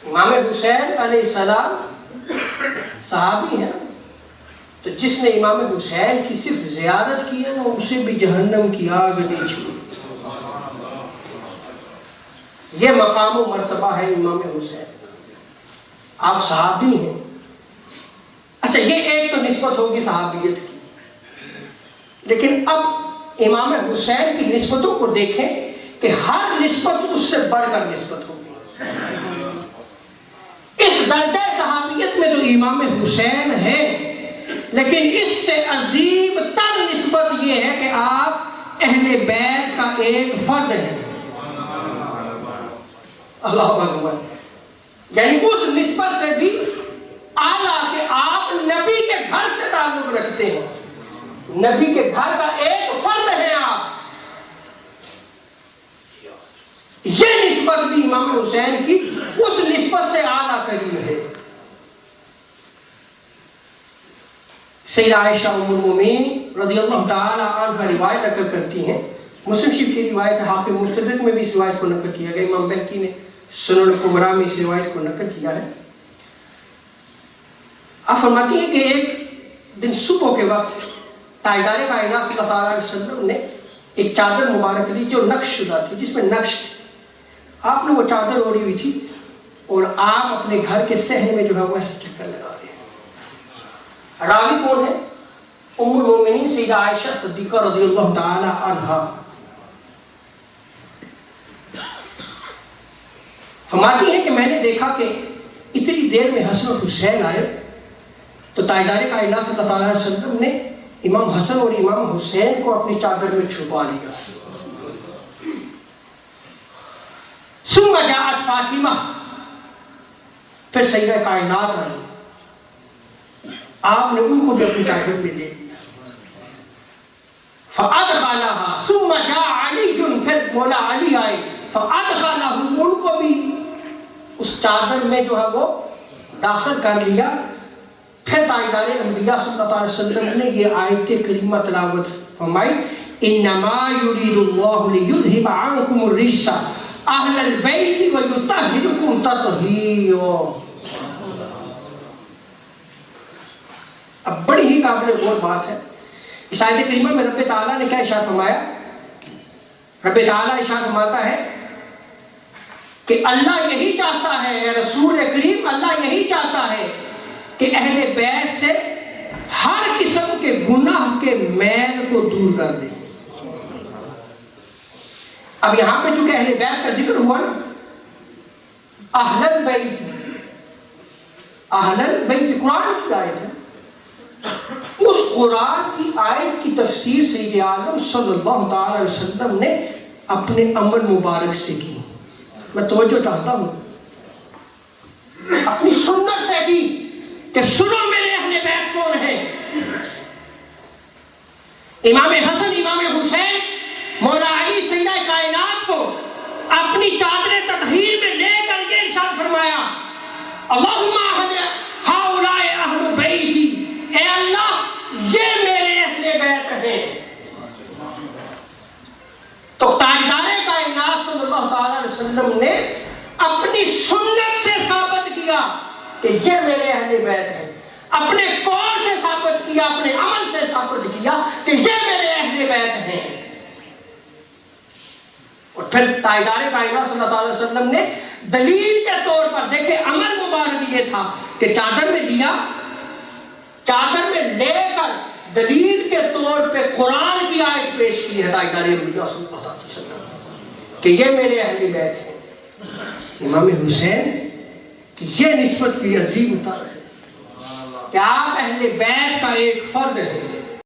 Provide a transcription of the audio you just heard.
امام حسین علیہ السلام صحابی ہیں، تو جس نے امام حسین کی صرف زیارت کی ہے نا اسے بھی جہنم کی آگ نہیں چھوئی۔ یہ مقام و مرتبہ ہے امام حسین، آپ صحابی ہیں۔ اچھا، یہ ایک تو نسبت ہوگی صحابیت کی، لیکن اب امام حسین کی نسبتوں کو دیکھیں کہ ہر نسبت اس سے بڑھ کر نسبت ہوگی۔ اس درجہ صحابیت میں تو امام حسین ہے، لیکن اس سے عظیم تر نسبت یہ ہے کہ آپ اہل بیت کا ایک فرد ہیں۔ اللہ اکبر، یعنی اس نسبت سے بھی اعلیٰ کہ آپ نبی کے گھر سے تعلق رکھتے ہیں، نبی کے گھر کا ایک فرد ہیں آپ۔ یہ نسبت بھی امام حسین کی اس نسبت سے اعلیٰ قریب ہے۔ سیدہ عائشہ ام المومنین رضی اللہ تعالی عنہ روایت نقل کرتی ہیں، مسلم شریف کی روایت، حاکم مستدرک میں بھی اس روایت کو نقل کیا گیا، امام بہقی نے سنن الکبریٰ میں اس روایت کو نقل کیا ہے۔ آپ فرماتی ہیں کہ ایک دن صبح کے وقت تاجدار کائنات صلی اللہ علیہ وسلم نے ایک چادر مبارک لی جو نقش شدہ تھی، جس میں نقش تھی۔ آپ نے وہ چادر اوڑھی ہوئی تھی اور آپ اپنے گھر کے صحن میں جو ہے وہ ایسے چکر لگا رہے ہیں۔ راوی کون ہے؟ ام المومنین سیدہ عائشہ صدیقہ رضی اللہ تعالی عنہا۔ فرماتی ہیں کہ میں نے دیکھا کہ اتنی دیر میں حسن اور حسین آئے تو تاجدار کائنات صلی اللہ علیہ وسلم نے امام حسن اور امام حسین کو اپنی چادر میں چھپا لیا۔ ثم جاءت فاطمہ، پھر سیدہ کائنات آئی، آپ نے ان کو بھی اپنی چادر میں لے لیا۔ فادخلها، ثم جاء علی، پھر مولا علی آئے، فادخلهم، ان کو بھی اس چادر میں جو ہے وہ داخل کر لیا۔ پھر تاجدار انبیاء صلی اللہ علیہ وسلم نے یہ آیت کریمہ تلاوت فرمائی، انما یرید اللہ لیذھب عنکم الرجس اہل البیت ویطہرکم تطہیرا۔ اب بڑی ہی قابل غور بات ہے، اس آیت کریمہ میں رب تعالیٰ نے کیا ارشاد فرمایا؟ رب تعالیٰ ارشاد فرماتا ہے کہ اللہ یہی چاہتا ہے، اے رسول کریم، اللہ یہی چاہتا ہے کہ اہل بیت سے ہر قسم کے گناہ کے میل کو دور کر دیں۔ اب یہاں پہ چونکہ اہل بیت کا ذکر ہوا نا، اہل البیت، اہل البیت قرآن کی آیت ہے، اس قرآن کی آیت کی تفسیر سید اعظم صلی اللہ تعالی علیہ وسلم نے اپنے عمل مبارک سے کی۔ میں توجہ چاہتا ہوں، اپنی سنت سے کی کہ سنو میرے اہل بیت کون ہیں۔ امام حسن، امام حسین، مولا علی، سیدہ کائنات کو اپنی چادر تطہیر میں لے کر کے ارشاد فرمایا، اللہم ہؤلاء اہل بیتی، اے اللہ یہ میرے اہل بیت ہیں۔ تو تاجدار کائنات صلی اللہ تعالی علیہ وسلم نے اپنی سنت سے ثابت کیا کہ یہ میرے اہل بیت ہیں، اپنے قول سے ثابت کیا، اپنے عمل سے ثابت کیا کہ یہ میرے اہل بیت ہیں۔ اور پھر تاجدار کائنات صلی اللہ علیہ وسلم نے دلیل کے طور پر، دیکھیں عمل مبارک یہ تھا کہ چادر میں لیا، چادر میں لے کر دلیل کے طور پہ قرآن کی آیت پیش کی ہے تاجدار انبیاء صلی اللہ علیہ وسلم کہ یہ میرے اہل بیت ہیں۔ امام حسین کہ یہ نسبت بھی عظیم تر ہے کہ آپ اہل بیت کا ایک فرد ہیں۔